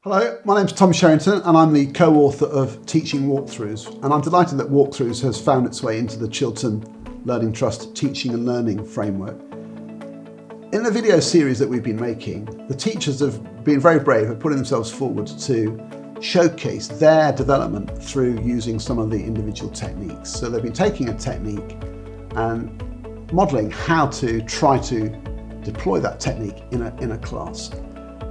Hello, my name's Tom Sherrington and I'm the co-author of Teaching Walkthrus, and I'm delighted that Walkthrus has found its way into the Chiltern Learning Trust Teaching and Learning Framework. In the video series that we've been making, the teachers have been very brave at putting themselves forward to showcase their development through using some of the individual techniques. So they've been taking a technique and modelling how to try to deploy that technique in a class.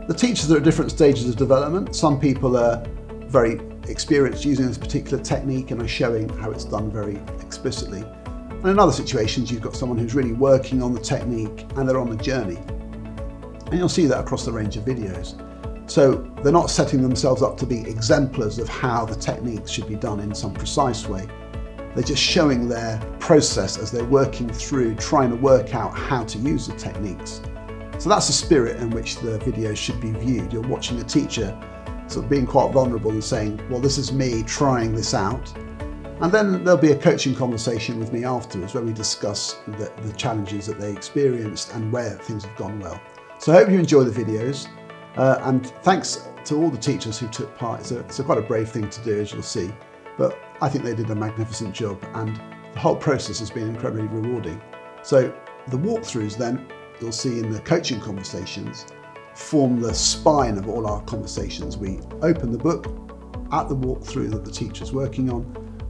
The teachers are at different stages of development. Some people are very experienced using this particular technique and are showing how it's done very explicitly. And in other situations, you've got someone who's really working on the technique and they're on the journey. And you'll see that across the range of videos. So they're not setting themselves up to be exemplars of how the techniques should be done in some precise way. They're just showing their process as they're working through, trying to work out how to use the techniques. So that's the spirit in which the videos should be viewed. You're watching a teacher sort of being quite vulnerable and saying, well, this is me trying this out. And then there'll be a coaching conversation with me afterwards where we discuss the challenges that they experienced and where things have gone well. So I hope you enjoy the videos. And thanks to all the teachers who took part. It's quite a brave thing to do, as you'll see. But I think they did a magnificent job and the whole process has been incredibly rewarding. So the walkthroughs then, you'll see in the coaching conversations, form the spine of all our conversations. We open the book at the walkthrough that the teacher's working on,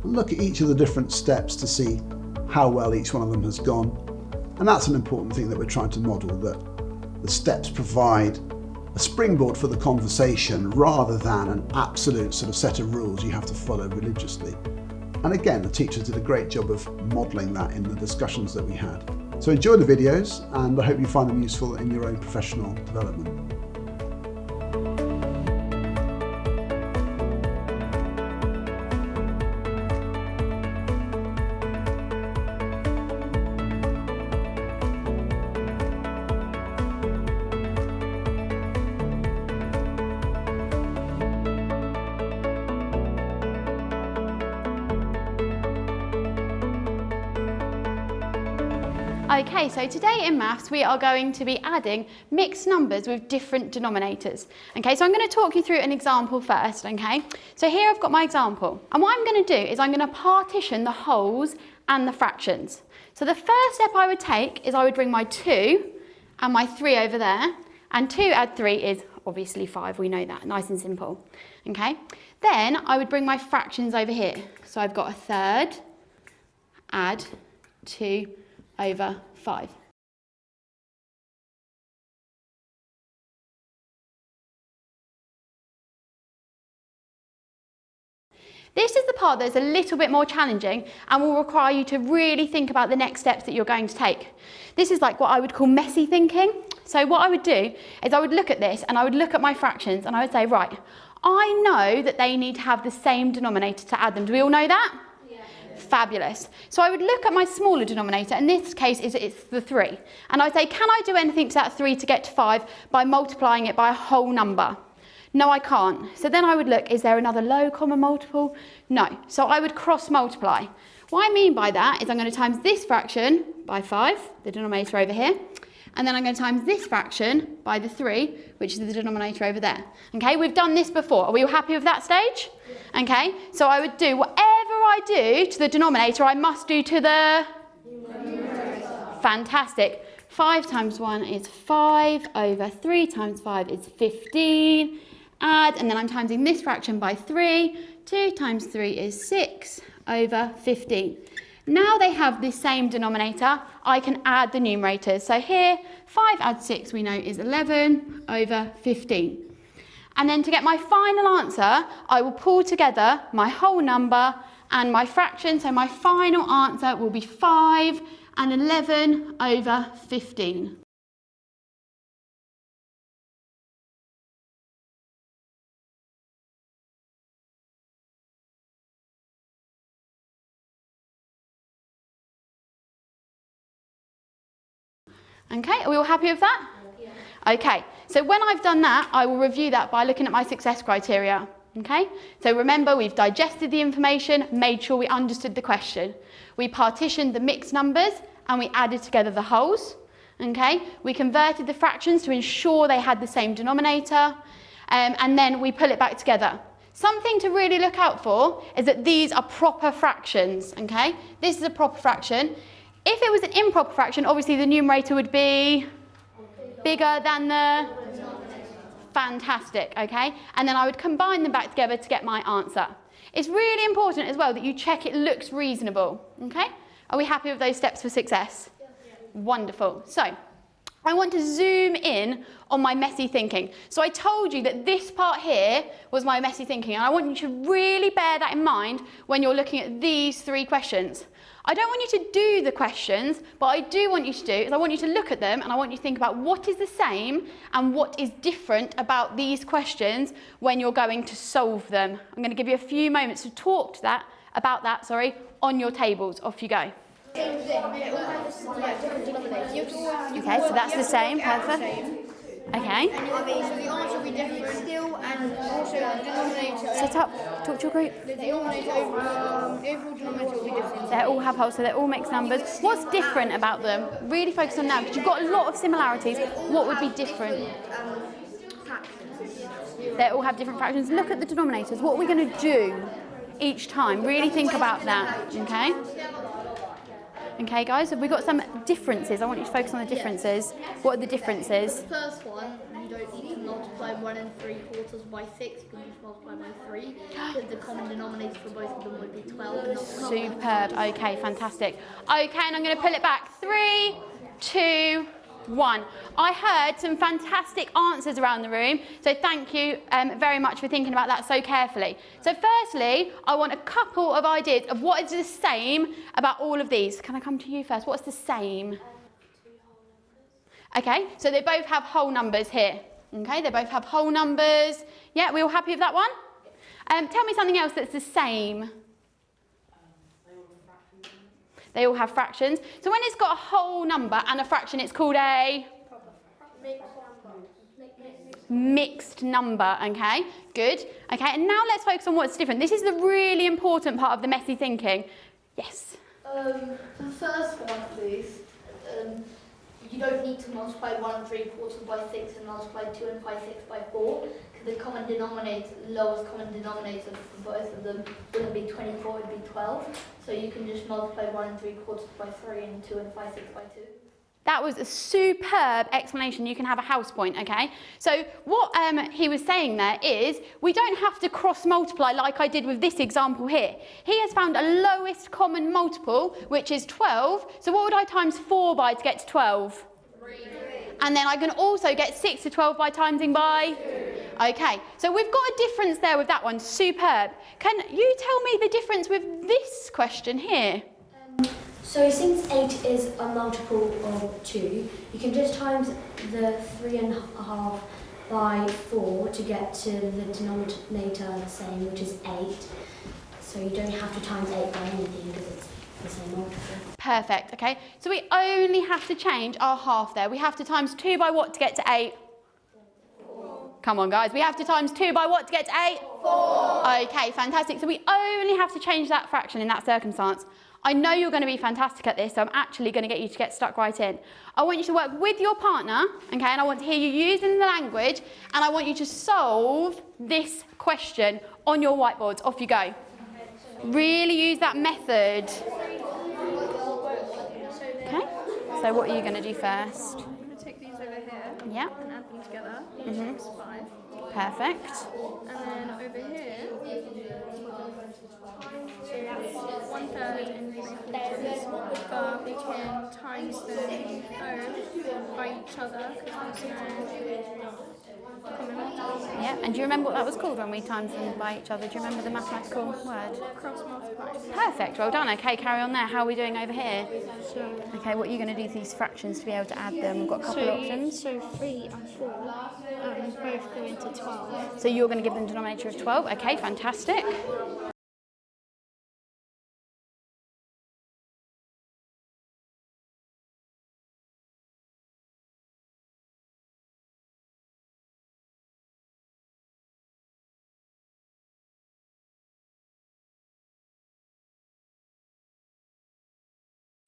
and look at each of the different steps to see how well each one of them has gone. And that's an important thing that we're trying to model, that the steps provide a springboard for the conversation rather than an absolute sort of set of rules you have to follow religiously. And again, the teachers did a great job of modelling that in the discussions that we had. So enjoy the videos and I hope you find them useful in your own professional development. Okay, so today in maths we are going to be adding mixed numbers with different denominators. Okay, so I'm going to talk you through an example first, okay? So here I've got my example, and what I'm going to do is I'm going to partition the wholes and the fractions. So the first step I would take is I would bring my 2 and my 3 over there, and 2 add 3 is obviously 5, we know that, nice and simple, okay? Then I would bring my fractions over here. So I've got a third, add 2 over 5. This is the part that's a little bit more challenging and will require you to really think about the next steps that you're going to take. This is like what I would call messy thinking. So what I would do is I would look at this and I would look at my fractions and I would say, right, I know that they need to have the same denominator to add them. Do we all know that? Fabulous. So I would look at my smaller denominator, in this case it's the 3, and I'd say, can I do anything to that 3 to get to 5 by multiplying it by a whole number? No, I can't. So then I would look, is there another low common multiple? No. So I would cross multiply. What I mean by that is I'm going to times this fraction by 5, the denominator over here, and then I'm going to times this fraction by the 3, which is the denominator over there. Okay, we've done this before. Are we all happy with that stage? Okay, so I would do whatever I do to the denominator, I must do to the numerator. Fantastic. 5 times 1 is 5 over 3 times 5 is 15. Add, and then I'm timesing this fraction by 3. 2 times 3 is 6 over 15. Now they have the same denominator, I can add the numerators. So here, 5 add 6 we know is 11 over 15. And then to get my final answer, I will pull together my whole number and my fraction. So my final answer will be 5 and 11 over 15. Okay, are we all happy with that? Yeah. Okay, so when I've done that, I will review that by looking at my success criteria. Okay, so remember we've digested the information, made sure we understood the question. We partitioned the mixed numbers and we added together the wholes. Okay, we converted the fractions to ensure they had the same denominator. and then we pull it back together. Something to really look out for is that these are proper fractions, okay? This is a proper fraction. If it was an improper fraction, obviously the numerator would be bigger than the... Fantastic, okay? And then I would combine them back together to get my answer. It's really important as well that you check it looks reasonable, okay? Are we happy with those steps for success? Yeah. Wonderful. So, I want to zoom in on my messy thinking. So I told you that this part here was my messy thinking, and I want you to really bear that in mind when you're looking at these 3 questions. I don't want you to do the questions, but I do want you to do is I want you to look at them and I want you to think about what is the same and what is different about these questions when you're going to solve them. I'm going to give you a few moments to talk to about that, on your tables. Off you go. Okay, so that's the same, perfect. Okay. So the answer will be different still, and also the denominator. Sit up, talk to your group. The overall denominator will be different. They all have holes, so they're all mixed numbers. What's different about them? Really focus on now, because you've got a lot of similarities. What would be different? They all have different fractions. Look at the denominators. What are we going to do each time? Really think about that, okay? Okay, guys, have we got some differences? I want you to focus on the differences. What are the differences? The first one, you don't need to multiply 1 3/4 by 6. You can just multiply by 3. The common denominator for both of them would be 12. Not Superb. Okay, fantastic. Okay, and I'm going to pull it back. 3, 2, 1. I heard some fantastic answers around the room, so thank you very much for thinking about that so carefully. So firstly, I want a couple of ideas of what is the same about all of these. Can I come to you first? What's the same? Okay, so they both have whole numbers here. Okay, they both have whole numbers. Yeah, we all happy with that one? Tell me something else that's the same. They all have fractions. So when it's got a whole number and a fraction, it's called a mixed number, okay? Good. Okay, and now let's focus on what's different. This is the really important part of the messy thinking. Yes? The first one, please. You don't need to multiply 1 3/4 by 6 and multiply 2 and 5 6 by 4. The common denominator, lowest common denominator for both of them wouldn't be 24, it would be 12. So you can just multiply 1 3/4 by 3 and 2 and 5 6 by 2. That was a superb explanation. You can have a house point, okay? So what he was saying there is we don't have to cross multiply like I did with this example here. He has found a lowest common multiple, which is 12. So what would I times 4 by to get to 12? 3. And then I can also get 6 to 12 by timesing by? 2. Okay, so we've got a difference there with that one. Superb. Can you tell me the difference with this question here? So since 8 is a multiple of 2, you can just times the 3.5 by 4 to get to the denominator the same, which is 8. So you don't have to times 8 by anything because it's the same multiple. Perfect, okay. So we only have to change our half there. We have to times 2 by what to get to 8? 4. Come on, guys. We have to times 2 by what to get to 8? 4. Okay, fantastic. So we only have to change that fraction in that circumstance. I know you're going to be fantastic at this, so I'm actually going to get you to get stuck right in. I want you to work with your partner, okay, and I want to hear you using the language, and I want you to solve this question on your whiteboards. Off you go. Really use that method. Okay, so what are you going to do first? I'm going to take these over here Yeah. and add them together. It's 5. Perfect. And then over here, so that's 1/3 and 3/4. But we can times them both by each other because there's no common multiple. Yeah, and do you remember what that was called when we times them by each other? Do you remember the mathematical word? Cross multiply. Perfect, well done. Okay, carry on there. How are we doing over here? Okay, what are you going to do to these fractions to be able to add them? We've got a couple of options. So 3 and 4 both go into 12. So you're going to give them a denominator of 12. Okay, fantastic.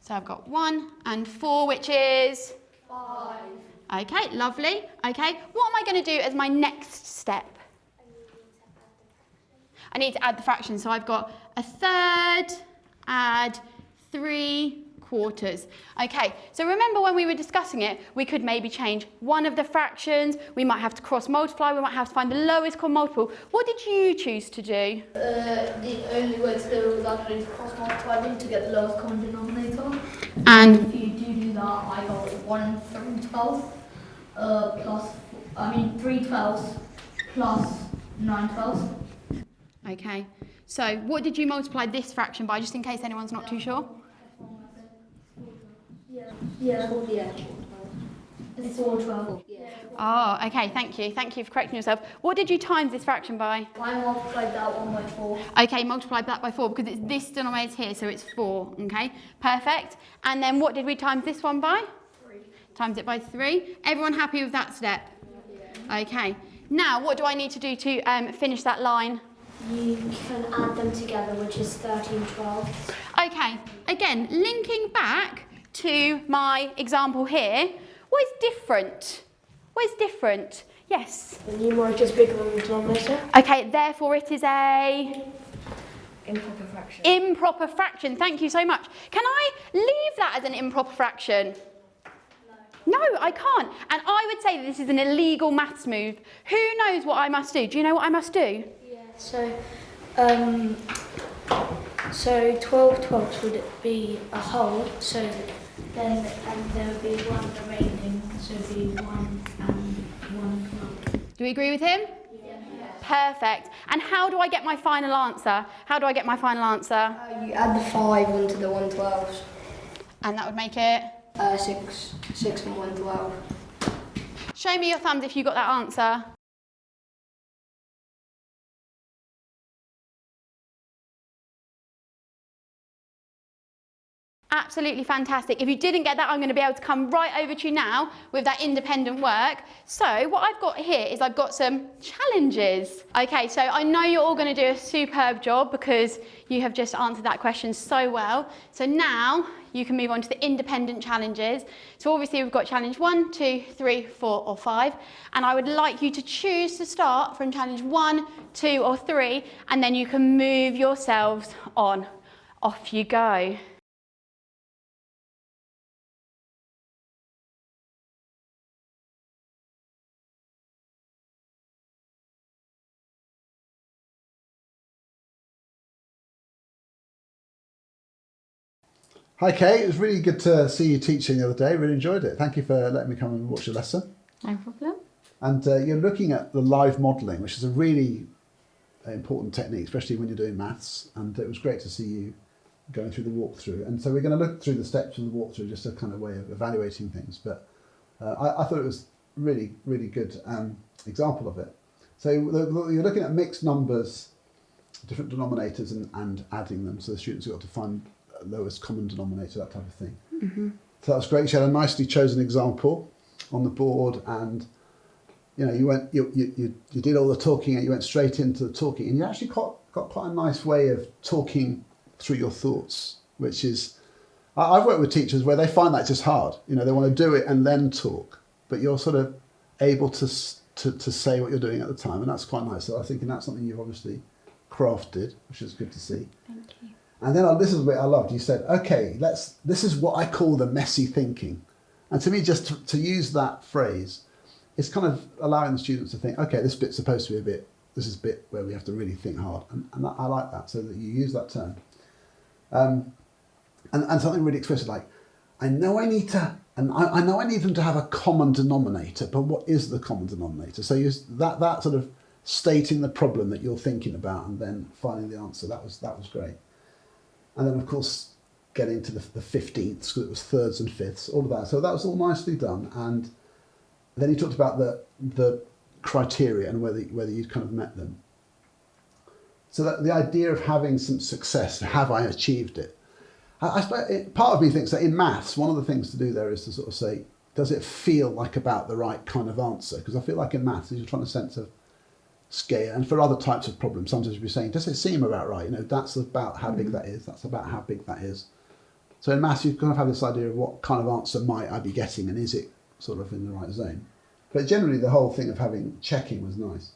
So I've got 1 and 4, which is? 5. Okay, lovely. Okay, what am I going to do as my next step? I need to add the fractions. So I've got a third, add 3/4. Okay, so remember when we were discussing it, we could maybe change one of the fractions, we might have to cross multiply, we might have to find the lowest common multiple. What did you choose to do? The only way to do it was actually to cross multiply them to get the lowest common denominator. And If you do that, I got 1 3/12 3/12 plus 9/12. okay, so what did you multiply this fraction by, just in case anyone's not too sure? Yeah. It's 4/12. Oh, okay, thank you. Thank you for correcting yourself. What did you times this fraction by? I multiplied that one by 4. Okay, multiply that by 4 because it's this denominator here, so it's 4, okay? Perfect. And then what did we times this one by? 3. Times it by 3. Everyone happy with that step? Yeah. Okay. Now, what do I need to do to finish that line? You can add them together, which is 13/12. Okay, again, linking back to my example here, what is different? What is different? Yes. The numerator is bigger than the denominator. Okay, therefore it is a Improper fraction. improper fraction. Thank you so much. Can I leave that as an improper fraction? No, I can't. And I would say that this is an illegal maths move. Who knows what I must do? Do you know what I must do? Yeah. So 12/12 would it be a whole? So then there would be one remaining. So it'd be 1 and 1/12. Do we agree with him? Yeah. Perfect. And how do I get my final answer? How do I get my final answer? You add the 5 onto the 1/12. And that would make it? 6 and 1/12. Show me your thumbs if you got that answer. Absolutely fantastic. If you didn't get that, I'm going to be able to come right over to you now with that independent work. So what I've got here is I've got some challenges. Okay, so I know you're all going to do a superb job because you have just answered that question so well. So now you can move on to the independent challenges. So obviously we've got challenge 1, 2, 3, 4 or 5. And I would like you to choose to start from challenge 1, 2 or 3 and then you can move yourselves on. Off you go. Hi Kate, it was really good to see you teaching the other day, really enjoyed it. Thank you for letting me come and watch your lesson. No problem. And you're looking at the live modelling, which is a really important technique, especially when you're doing maths, and it was great to see you going through the walkthrough. And so we're going to look through the steps of the walkthrough, just a kind of way of evaluating things, but I thought it was really, really good example of it. So you're looking at mixed numbers, different denominators and adding them, so the students got to find lowest common denominator, that type of thing. Mm-hmm. So that was great. She had a nicely chosen example on the board, and you know, you did all the talking and you went straight into the talking, and you actually got quite a nice way of talking through your thoughts, which is, I've worked with teachers where they find that just hard. You know, they want to do it and then talk, but you're sort of able to say what you're doing at the time, and that's quite nice. So I think that's something you've obviously crafted, which is good to see. Thank you. And then this is what I loved. You said, okay, this is what I call the messy thinking. And to me, just to use that phrase, it's kind of allowing the students to think, okay, this bit's supposed to be this is a bit where we have to really think hard. And I like that, so that you use that term. And something really explicit, like, I know I need them to have a common denominator, but what is the common denominator? So use that sort of stating the problem that you're thinking about and then finding the answer. That was great. And then, of course, getting to the 15th, because it was thirds and fifths, all of that. So that was all nicely done. And then he talked about the criteria and whether you'd kind of met them. So that the idea of having some success, have I achieved it? I suppose part of me thinks that in maths, one of the things to do there is to sort of say, does it feel like about the right kind of answer? Because I feel like in maths, you're trying to sense of scale, and for other types of problems, sometimes you'll be saying, does it seem about right? You know, that's about how big that is, that's about how big that is. So in maths, you kind of have this idea of what kind of answer might I be getting, and is it sort of in the right zone? But generally, the whole thing of checking was nice.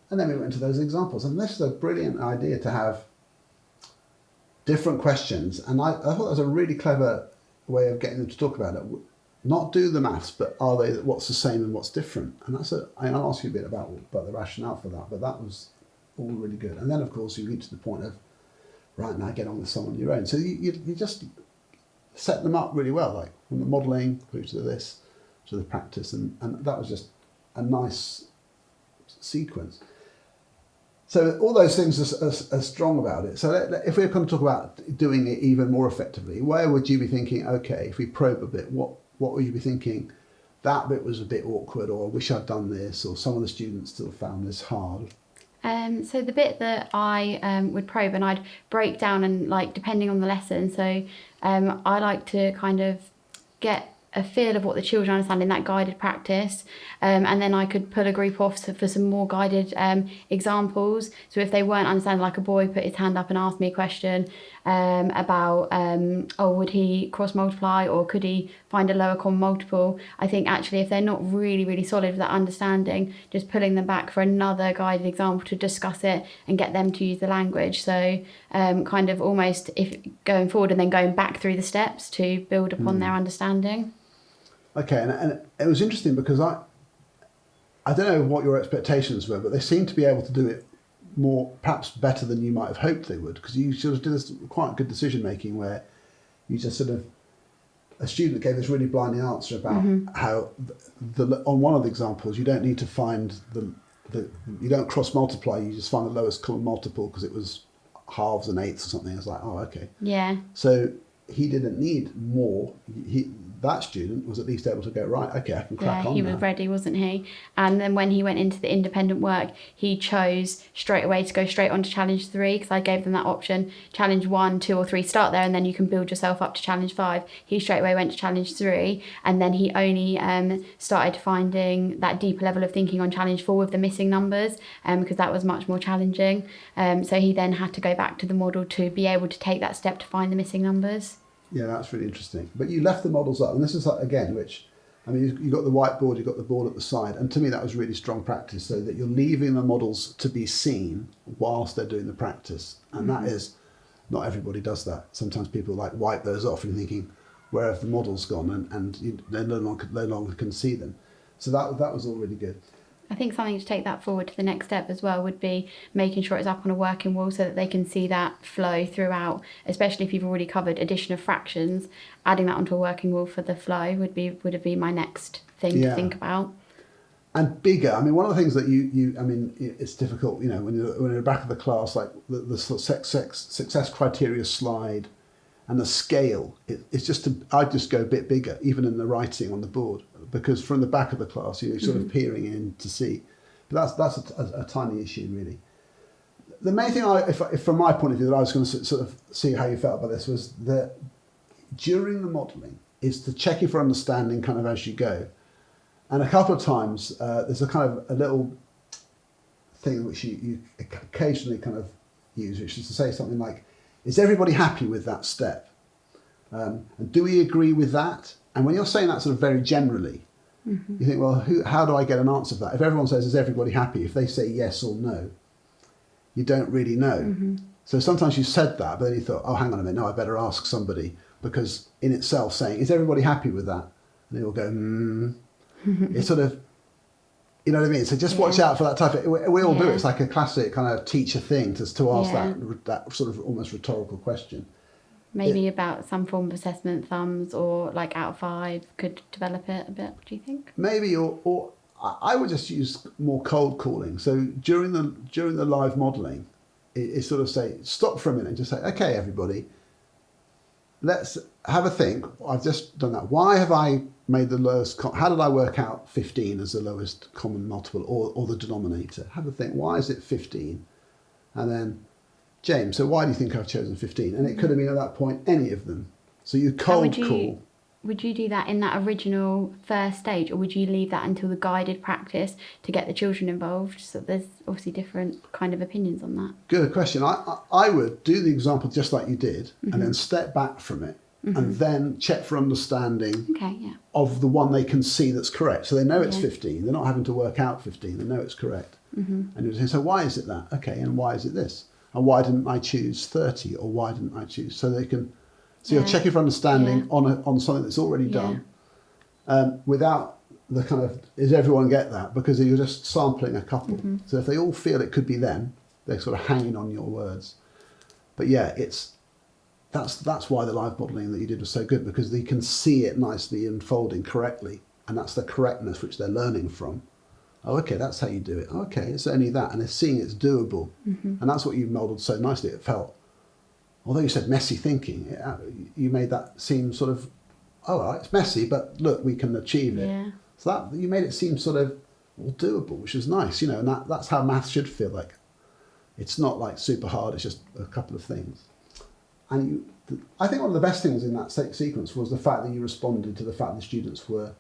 And then we went into those examples. And this is a brilliant idea to have different questions. And I thought that was a really clever way of getting them to talk about it. Not do the maths, but are they, what's the same and what's different? And I'll ask you a bit about the rationale for that, but that was all really good. And then, of course, you reach the point of, right, now get on with some on your own. So you just set them up really well, like from the modelling through to this, to the practice. And that was just a nice sequence. So all those things are strong about it. So if we're going to talk about doing it even more effectively, where would you be thinking, okay, if we probe a bit, what would you be thinking, that bit was a bit awkward, or I wish I'd done this, or some of the students still found this hard? So the bit that I would probe, and I'd break down and like depending on the lesson. So I like to kind of get a feel of what the children understand in that guided practice, and then I could pull a group off for some more guided examples. So if they weren't understanding, like a boy put his hand up and asked me a question about would he cross multiply, or could he find a lower common multiple, I think actually if they're not really solid with that understanding, just pulling them back for another guided example to discuss it and get them to use the language. So kind of almost if going forward and then going back through the steps to build upon their understanding. Okay, and it was interesting because I don't know what your expectations were, but they seemed to be able to do it more, perhaps better than you might have hoped they would, because you sort of did this quite good decision making where you just sort of, a student gave this really blinding answer about how on one of the examples you don't need to find you don't cross multiply, you just find the lowest common multiple because it was halves and eighths or something. It's like, oh, okay. Yeah. So he didn't need more. That student was at least able to go, right, okay, I can crack on. Yeah, he was ready, wasn't he? And then when he went into the independent work, he chose straight away to go straight on to challenge 3, because I gave them that option, challenge 1, 2 or 3, start there, and then you can build yourself up to challenge 5. He straight away went to challenge 3, and then he only started finding that deeper level of thinking on challenge 4 with the missing numbers, because that was much more challenging. So he then had to go back to the model to be able to take that step to find the missing numbers. Yeah, that's really interesting. But you left the models up, and this is again, which, I mean, you got the whiteboard, you got the board at the side, and to me that was really strong practice, so that you're leaving the models to be seen whilst they're doing the practice, and that is, not everybody does that. Sometimes people like wipe those off and you're thinking, where have the models gone, and they no longer can see them. So that was all really good. I think something to take that forward to the next step as well would be making sure it's up on a working wall so that they can see that flow throughout, especially if you've already covered addition of fractions. Adding that onto a working wall for the flow would have been my next thing to think about. And bigger. I mean, one of the things that I mean, it's difficult, you know, when you're in the back of the class, like the sort of success criteria slide and the scale, it's just I just go a bit bigger, even in the writing on the board, because from the back of the class, you're sort of peering in to see. But that's a tiny issue, really. The main thing, if from my point of view, that I was going to sort of see how you felt about this, was that during the modelling is to check if you're understanding kind of as you go. And a couple of times, there's a kind of a little thing which you occasionally kind of use, which is to say something like, is everybody happy with that step? And do we agree with that? And when you're saying that sort of very generally, you think, well, how do I get an answer for that? If everyone says, is everybody happy? If they say yes or no, you don't really know. So sometimes you said that, but then you thought, oh, hang on a minute, no, I better ask somebody, because in itself saying, is everybody happy with that? And they will go, It's sort of, you know what I mean? So just watch out for that type of, we all do it. It's like a classic kind of teacher thing to ask that sort of almost rhetorical question. Maybe about some form of assessment, thumbs, or like out of 5 could develop it a bit, do you think? Maybe, or I would just use more cold calling. So during the live modelling, it's sort of say, stop for a minute and just say, okay, everybody, let's have a think. I've just done that. Why have I made the lowest, how did I work out 15 as the lowest common multiple, or the denominator? Have a think, why is it 15? And then, James, so why do you think I've chosen 15? And it could have been at that point any of them. So you cold call. Would you do that in that original first stage, or would you leave that until the guided practice to get the children involved? So there's obviously different kind of opinions on that. Good question. I would do the example just like you did, and then step back from it, and then check for understanding of the one they can see that's correct. So they know it's 15. They're not having to work out 15. They know it's correct. And you would say, so why is it that? Okay, and why is it this? And why didn't I choose 30, or why didn't I choose? So they can, so you're checking for understanding on something that's already done, without the kind of, does everyone get that? Because you're just sampling a couple. So if they all feel it could be them, they're sort of hanging on your words. But yeah, that's why the live modelling that you did was so good, because they can see it nicely unfolding correctly, and that's the correctness which they're learning from. Oh, okay, that's how you do it. Okay, it's only that, and they're seeing it's doable, and that's what you modelled so nicely. It felt, although you said messy thinking, you made that seem sort of, all right, it's messy, but look, we can achieve it. Yeah. So that you made it seem sort of doable, which was nice, you know, and that's how maths should feel like. It's not like super hard, it's just a couple of things. And I think one of the best things in that sequence was the fact that you responded to the fact the students were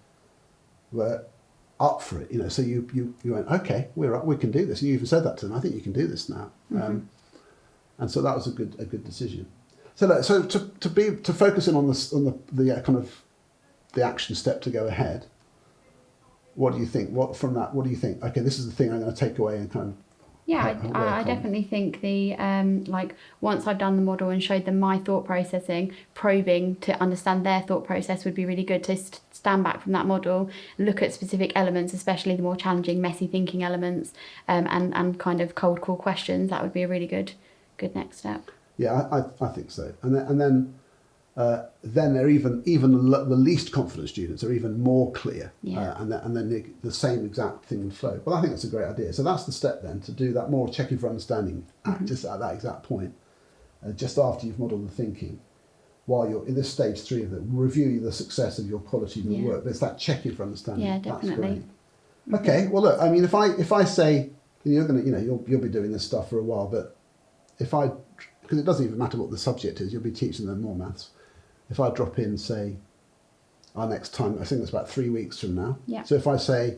up for it, you know. So you went, okay, we're up, we can do this. And you even said that to them. I think you can do this now. And so that was a good decision. So look, so to focus in on the kind of the action step to go ahead. What do you think? What do you think? Okay, this is the thing I'm going to take away and kind of. Yeah, I definitely think the like once I've done the model and showed them my thought processing, probing to understand their thought process would be really good to stand back from that model, look at specific elements, especially the more challenging, messy thinking elements, and kind of cold call questions. That would be a really good next step. Yeah, I think so. And then they're even the least confident students are even more clear, and then the same exact thing would flow. Well, I think that's a great idea. So that's the step then, to do that more checking for understanding just at that exact point, just after you've modelled the thinking, while you're in this stage 3 of it, review the success of your quality of your work. There's that checking for understanding. Yeah, definitely. That's great. Okay, well look, I mean, if I say you're gonna, you'll be doing this stuff for a while, but because it doesn't even matter what the subject is, you'll be teaching them more maths. If I drop in, say, our next time, I think it's about 3 weeks from now. Yeah. So if I say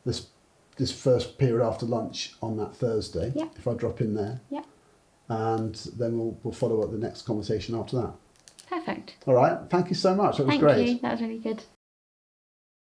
this first period after lunch on that Thursday, if I drop in there, and then we'll follow up the next conversation after that. Perfect. All right. Thank you so much. That was great. Thank you. That was really good.